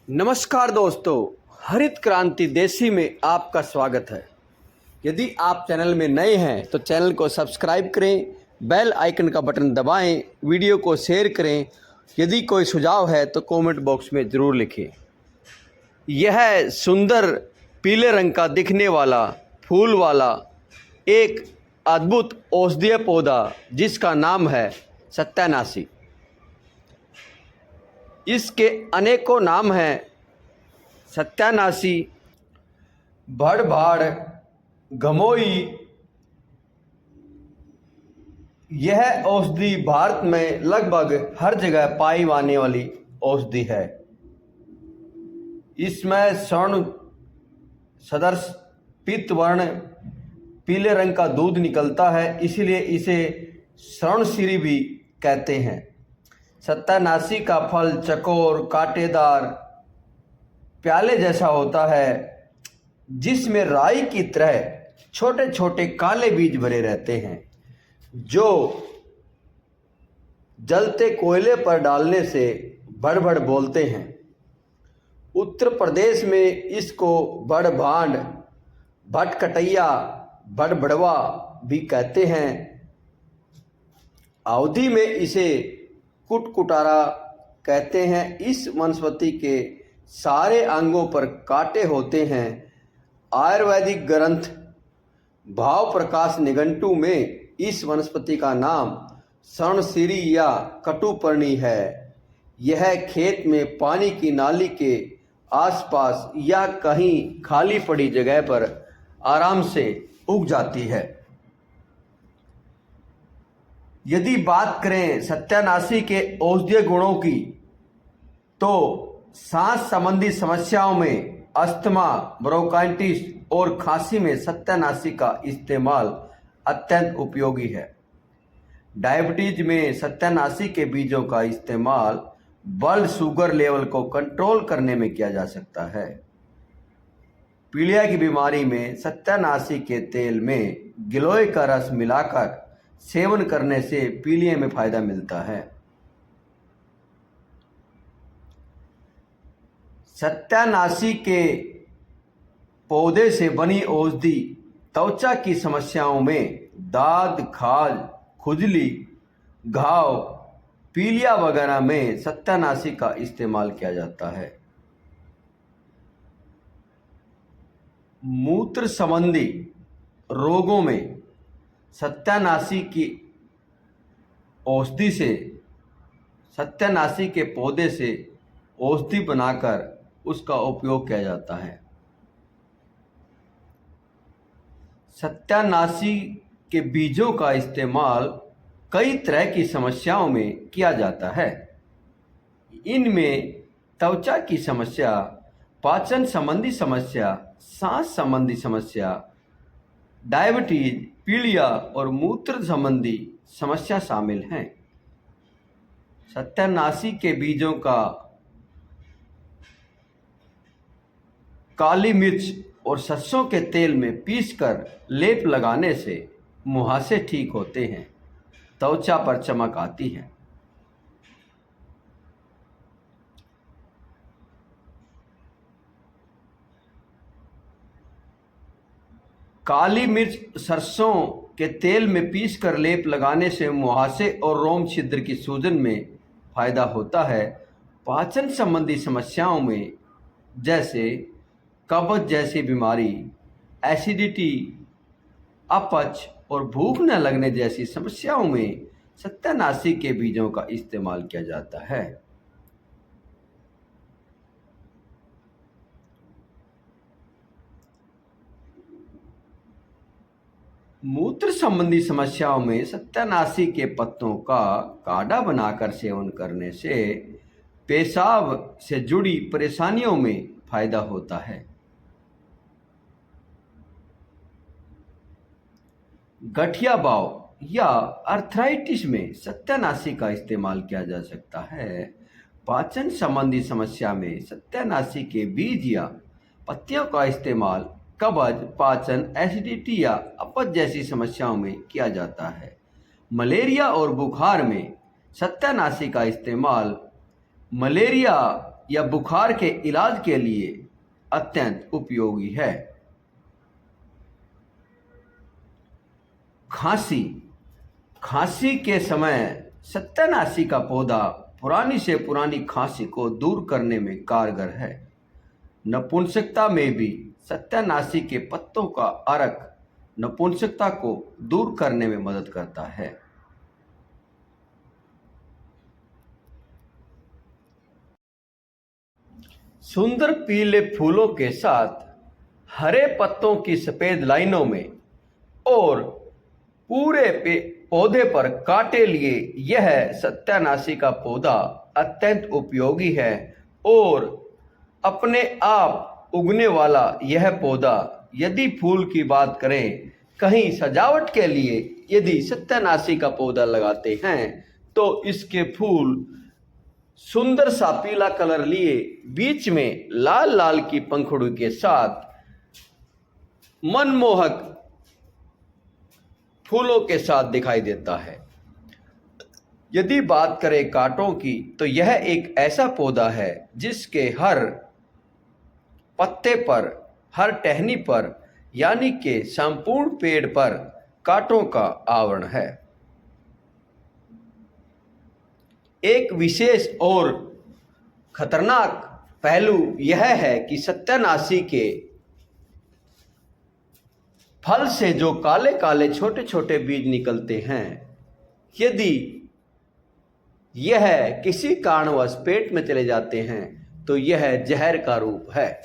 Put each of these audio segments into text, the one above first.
नमस्कार दोस्तों, हरित क्रांति देसी में आपका स्वागत है। यदि आप चैनल में नए हैं तो चैनल को सब्सक्राइब करें, बेल आइकन का बटन दबाएं, वीडियो को शेयर करें। यदि कोई सुझाव है तो कमेंट बॉक्स में ज़रूर लिखें। यह सुंदर पीले रंग का दिखने वाला फूल वाला एक अद्भुत औषधीय पौधा जिसका नाम है सत्यानाशी। इसके अनेकों नाम हैं। सत्यानाशी, भड़भाड़, घमोई। यह औषधि भारत में लगभग हर जगह पाई जाने वाली औषधि है। इसमें स्वर्ण सदृश पीत वर्ण पीले रंग का दूध निकलता है, इसलिए इसे स्वर्णशिरी भी कहते हैं। सत्यानाशी का फल चकोर, कांटेदार, प्याले जैसा होता है, जिसमें राई की तरह छोटे छोटे काले बीज भरे रहते हैं, जो जलते कोयले पर डालने से भड़भड़ बोलते हैं। उत्तर प्रदेश में इसको भड़भांड, भटकटैया, भड़भड़वा भी कहते हैं। अवधी में इसे कुटकुटारा कहते हैं। इस वनस्पति के सारे अंगों पर कांटे होते हैं। आयुर्वेदिक ग्रंथ भाव प्रकाश निघंटु में इस वनस्पति का नाम स्वर्णशिरी या कटुपर्णी है। यह खेत में पानी की नाली के आसपास या कहीं खाली पड़ी जगह पर आराम से उग जाती है। यदि बात करें सत्यानाशी के औषधीय गुणों की, तो सांस संबंधी समस्याओं में अस्थमा, ब्रोंकाइटिस और खांसी में सत्यानाशी का इस्तेमाल अत्यंत उपयोगी है। डायबिटीज में सत्यानाशी के बीजों का इस्तेमाल ब्लड शुगर लेवल को कंट्रोल करने में किया जा सकता है। पीलिया की बीमारी में सत्यानाशी के तेल में गिलोय का रस मिलाकर सेवन करने से पीलिया में फायदा मिलता है। सत्यानाशी के पौधे से बनी औषधि त्वचा की समस्याओं में दाद, खाज, खुजली, घाव, पीलिया वगैरह में सत्यानाशी का इस्तेमाल किया जाता है। मूत्र संबंधी रोगों में सत्यानाशी की औषधि से, सत्यानाशी के पौधे से औषधि बनाकर उसका उपयोग किया जाता है। सत्यानाशी के बीजों का इस्तेमाल कई तरह की समस्याओं में किया जाता है। इनमें त्वचा की समस्या, पाचन संबंधी समस्या, सांस संबंधी समस्या, डायबिटीज, पीलिया और मूत्र संबंधी समस्या शामिल हैं। सत्यानाशी के बीजों का काली मिर्च और सरसों के तेल में पीसकर लेप लगाने से मुहासे ठीक होते हैं, त्वचा पर चमक आती है। काली मिर्च सरसों के तेल में पीसकर लेप लगाने से मुहासे और रोम छिद्र की सूजन में फायदा होता है। पाचन संबंधी समस्याओं में जैसे कब्ज जैसी बीमारी, एसिडिटी, अपच और भूख न लगने जैसी समस्याओं में सत्यानाशी के बीजों का इस्तेमाल किया जाता है। मूत्र संबंधी समस्याओं में सत्यानाशी के पत्तों का काढ़ा बनाकर सेवन करने से पेशाब से जुड़ी परेशानियों में फायदा होता है। गठिया बाव या अर्थराइटिस में सत्यानाशी का इस्तेमाल किया जा सकता है। पाचन संबंधी समस्या में सत्यानाशी के बीज या पत्तियों का इस्तेमाल कब्ज, पाचन, एसिडिटी या अपच जैसी समस्याओं में किया जाता है। मलेरिया और बुखार में सत्यानाशी का इस्तेमाल मलेरिया या बुखार के इलाज के लिए अत्यंत उपयोगी है। खांसी। खांसी के समय सत्यानाशी का पौधा पुरानी से पुरानी खांसी को दूर करने में कारगर है। नपुंसकता में भी सत्यानाशी के पत्तों का अर्क नपुंसकता को दूर करने में मदद करता है। सुंदर पीले फूलों के साथ हरे पत्तों की सफेद लाइनों में और पूरे पौधे पर कांटे लिए यह सत्यानाशी का पौधा अत्यंत उपयोगी है और अपने आप उगने वाला यह पौधा, यदि फूल की बात करें, कहीं सजावट के लिए यदि सत्यानाशी का पौधा लगाते हैं तो इसके फूल सुंदर सा पीला कलर लिए बीच में लाल लाल की पंखुड़ी के साथ मनमोहक फूलों के साथ दिखाई देता है। यदि बात करें कांटों की तो यह एक ऐसा पौधा है जिसके हर पत्ते पर, हर टहनी पर, यानी कि संपूर्ण पेड़ पर कांटों का आवरण है। एक विशेष और खतरनाक पहलू यह है कि सत्यानाशी के फल से जो काले काले छोटे छोटे बीज निकलते हैं, यदि यह किसी कारणवश पेट में चले जाते हैं तो यह जहर का रूप है,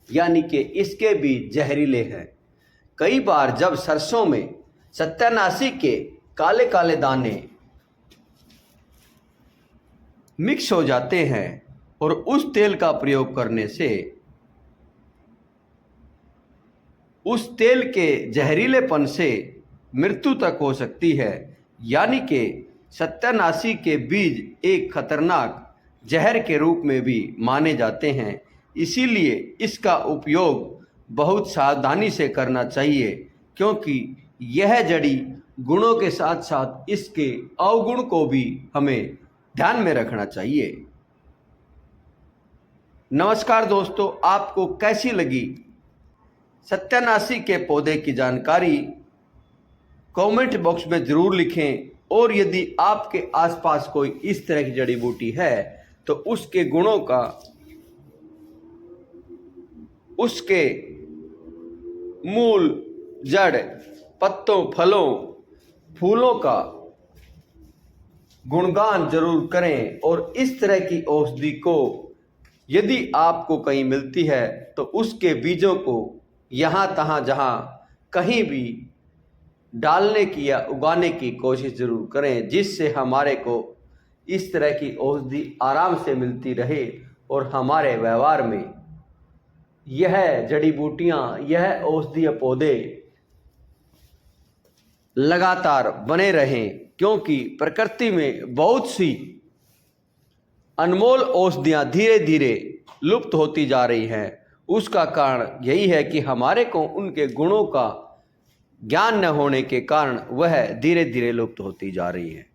यानी कि इसके बीज जहरीले हैं। कई बार जब सरसों में सत्यानाशी के काले काले दाने मिक्स हो जाते हैं और उस तेल का प्रयोग करने से उस तेल के जहरीलेपन से मृत्यु तक हो सकती है, यानी कि सत्यानाशी के बीज एक खतरनाक जहर के रूप में भी माने जाते हैं। इसीलिए इसका उपयोग बहुत सावधानी से करना चाहिए, क्योंकि यह जड़ी गुणों के साथ साथ इसके अवगुण को भी हमें ध्यान में रखना चाहिए। नमस्कार दोस्तों, आपको कैसी लगी सत्यानाशी के पौधे की जानकारी? कमेंट बॉक्स में ज़रूर लिखें। और यदि आपके आसपास कोई इस तरह की जड़ी बूटी है तो उसके गुणों का, उसके मूल, जड़, पत्तों, फलों, फूलों का गुणगान जरूर करें। और इस तरह की औषधि को यदि आपको कहीं मिलती है तो उसके बीजों को यहाँ तहाँ जहाँ कहीं भी डालने की या उगाने की कोशिश जरूर करें, जिससे हमारे को इस तरह की औषधि आराम से मिलती रहे और हमारे व्यवहार में यह जड़ी बूटियाँ, यह औषधीय पौधे लगातार बने रहें। क्योंकि प्रकृति में बहुत सी अनमोल औषधियाँ धीरे धीरे लुप्त होती जा रही हैं। उसका कारण यही है कि हमारे को उनके गुणों का ज्ञान न होने के कारण वह धीरे धीरे लुप्त होती जा रही है।